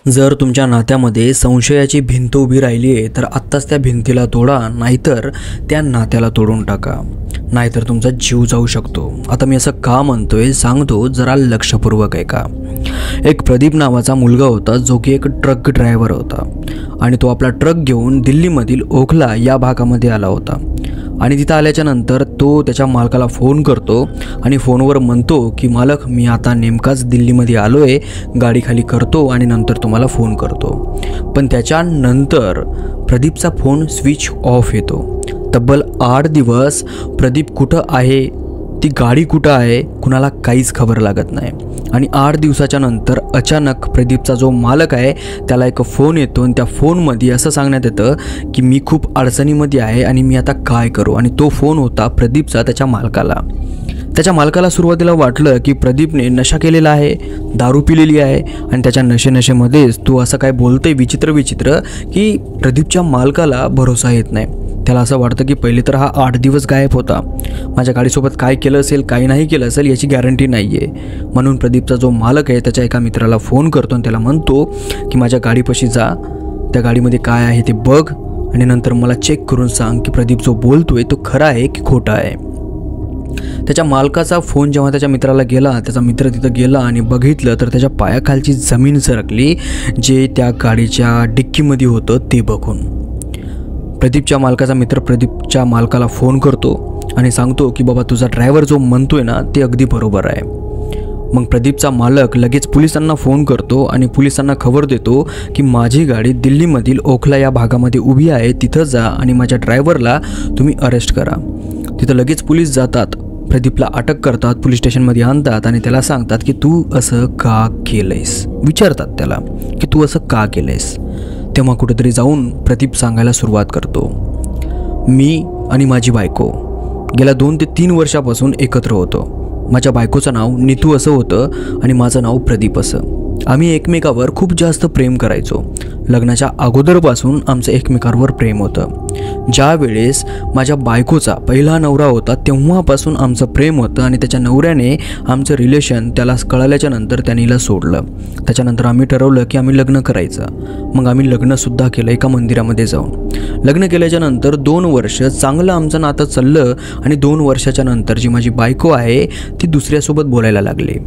जर तुमच्या नात्यामध्ये संशयाची भिंत उभी राहिली आहे तर आत्ताच त्या भिंतीला तोडा, नाहीतर त्या नात्याला तोडून टाका, नाहीतर तुमचा जीव जाऊ शकतो। आता मी असं का म्हणतोय सांगतो, जरा लक्षपूर्वक ऐका। एक प्रदीप नावाचा मुलगा होता जो की एक ट्रक ड्रायव्हर होता आणि तो आपला ट्रक घेऊन दिल्लीमधील ओखला या भागामध्ये आला होता। आणि तिथं आल्याच्या नंतर तो त्याच्या मालकाला फोन करतो आणि फोनवर म्हणतो की मालक, मी आता नेमकाच दिल्लीमध्ये आलो आहे, गाडी खाली करतो आणि नंतर तुम्हाला फोन करतो। पण त्याच्यानंतर प्रदीपचा फोन स्विच ऑफ येतो। तब्बल 8 दिवस प्रदीप कुठं आहे, ती गाडी कुठं आहे, कुणाला काहीच खबर लागत नाही। आणि 8 दिवसाच्या नंतर अचानक प्रदीपचा जो मालक आहे त्याला एक फोन येतो आणि त्या फोनमध्ये असं सांगण्यात येतं की मी खूप अडचणीमध्ये आहे आणि मी आता काय करू। आणि तो फोन होता प्रदीपचा त्याच्या मालकाला। त्याच्या मालकाला सुरुवातीला वाटलं की प्रदीपने नशा केलेला आहे, दारू पिलेली आहे आणि त्याच्या नशेमध्येच तो असं काय बोलतोय विचित्र की प्रदीपच्या मालकाला भरोसा येत नाही। त्याला असं वाटतं की पहिले तर हा 8 दिवस गायब होता, माझ्या गाडीसोबत काय केलं असेल काही नाही केलं असेल याची गॅरंटी नाही आहे। म्हणून प्रदीपचा जो मालक आहे त्याच्या एका मित्राला फोन करतो आणि त्याला म्हणतो की माझ्या गाडीपाशी जा, त्या गाडीमध्ये काय आहे ते बघ आणि नंतर मला चेक करून सांग की प्रदीप जो बोलतोय तो खरा आहे की खोटा आहे। त्याच्या मालकाचा फोन जेव्हा त्याच्या मित्राला गेला, त्याचा मित्र तिथं गेला आणि बघितलं तर त्याच्या पायाखालची जमीन सरकली, जे त्या गाडीच्या डिक्कीमध्ये होतं ते बघून। प्रदीपच्या मालकाचा मित्र प्रदीपच्या मालकाला फोन करतो आणि सांगतो की बाबा तुझा ड्रायव्हर जो म्हणतोय ना ते अगदी बरोबर आहे। मग प्रदीपचा मालक लगेच पोलिसांना फोन करतो आणि पोलिसांना खबर देतो की माझी गाडी दिल्लीमधील ओखला या भागामध्ये उभी आहे, तिथं जा आणि माझ्या ड्रायव्हरला तुम्ही अरेस्ट करा। तिथं लगेच पोलीस जातात, प्रदीपला अटक करतात, पोलीस स्टेशनमध्ये आणतात आणि त्याला सांगतात की तू असं का केलंयस, विचारतात त्याला की तू असं का केलंयस। तेव्हा कुठेतरी जाऊन प्रदीप सांगायला सुरुवात करतो, मी आणि माझी बायको गेल्या 2 ते 3 वर्षापासून एकत्र होतो। माझ्या बायकोचं नाव नीतू असं होतं आणि माझं नाव प्रदीप असं। आम्ही एकमेकावर खूप जास्त प्रेम करायचो। लग्नाच्या अगोदरपासून आमचं एकमेकांवर प्रेम होतं। ज्या वेळेस माझ्या बायकोचा पहिला नवरा होता तेव्हापासून आमचं प्रेम होतं आणि त्याच्या नवऱ्याने आमचं रिलेशन त्याला कळल्याच्या नंतर त्याने हिला सोडलं। त्याच्यानंतर आम्ही ठरवलं की आम्ही लग्न करायचं। मग आम्ही लग्नसुद्धा केलं एका मंदिरामध्ये जाऊन। लग्न केल्याच्या नंतर 2 वर्ष चांगलं आमचं नातं चाललं आणि 2 वर्षाच्या नंतर जी माझी बायको आहे ती दुसऱ्यासोबत बोलायला लागली,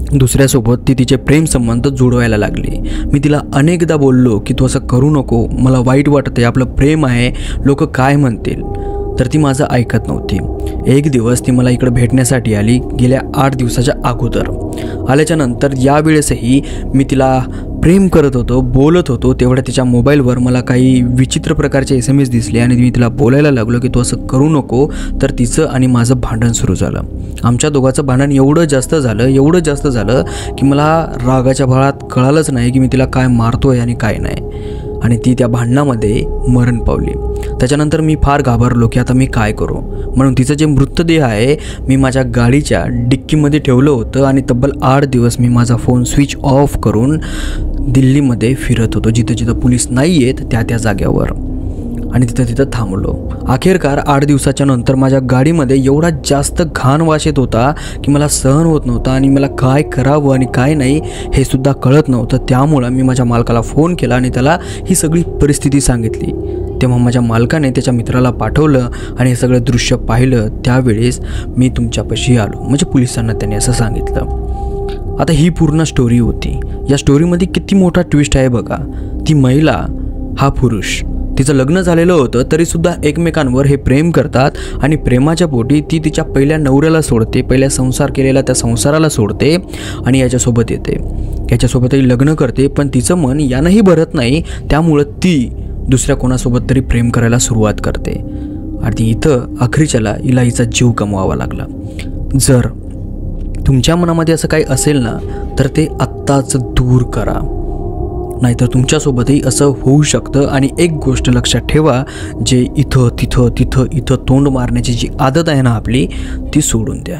दुसऱ्यासोबत ती तिचे प्रेमसंबंध जोडवायला लागली। मी तिला अनेकदा बोललो की तू असं करू नको, मला वाईट वाटतंय, आपलं प्रेम आहे, लोक काय म्हणतील, तर ती माझं ऐकत नव्हती। एक दिवस ती मला इकडे भेटण्यासाठी आली, गेल्या 8 दिवसाच्या अगोदर। आल्याच्या नंतर यावेळेसही मी तिला प्रेम करत होतो, बोलत होतो, तेवढ्या तिच्या मोबाईलवर मला काही विचित्र प्रकारचे SMS दिसले आणि मी तिला बोलायला लागलो की तू असं करू नको, तर तिचं आणि माझं भांडण सुरू झालं। आमच्या दोघांचं भांडण एवढं जास्त झालं की मला रागाच्या भरात कळालंच नाही की मी तिला काय मारतोय आणि काय नाही, आणि ती त्या भांडणामध्ये मरण पावली। त्याच्यानंतर मी फार घाबरलो की आता मी काय करू, म्हणून तिचं जे मृतदेह आहे मी माझ्या गाडीच्या डिक्कीमध्ये ठेवलं होतं आणि तब्बल 8 दिवस मी माझा फोन स्विच ऑफ करून दिल्लीमध्ये फिरत होतो, जिथं पोलीस नाही आहेत त्या जाग्यावर, आणि तिथं थांबलो। अखेरकार 8 दिवसाच्या नंतर माझ्या गाडीमध्ये एवढा जास्त घाण वास येत होता की मला सहन होत नव्हता आणि मला काय करावं आणि काय नाही हे सुद्धा कळत नव्हतं। त्यामुळं मी माझ्या मालकाला फोन केला आणि त्याला ही सगळी परिस्थिती सांगितली। तेव्हा माझ्या मालकाने त्याच्या मित्राला पाठवलं आणि हे सगळं दृश्य पाहिलं। त्यावेळेस मी तुमच्यापाशी आलो, म्हणजे पोलिसांना त्याने असं सांगितलं। आता ही पूर्ण स्टोरी होती। या स्टोरीमध्ये किती मोठा ट्विस्ट आहे बघा। ती महिला, हा पुरुष, तिचं लग्न झालेलं होतं तरीसुद्धा एकमेकांवर हे प्रेम करतात आणि प्रेमाच्या पोटी ती तिच्या पहिल्या नवऱ्याला सोडते, पहिल्या संसार केलेला त्या संसाराला सोडते आणि याच्यासोबत येते, याच्यासोबतही लग्न करते, पण तिचं मन यानंही भरत नाही, त्यामुळं ती दुसऱ्या कोणासोबत तरी प्रेम करायला सुरुवात करते आणि इथं अखेरच्याला हिला हिचा जीव गमवावा लागला। जर तुमच्या मनामध्ये असं काही असेल ना तर ते आत्ताच दूर करा, नाहीतर तुमच्यासोबतही असं होऊ शकतं। आणि एक गोष्ट लक्षात ठेवा, जे इथं तोंड मारण्याची जी आदत आहे ना आपली, ती सोडून द्या।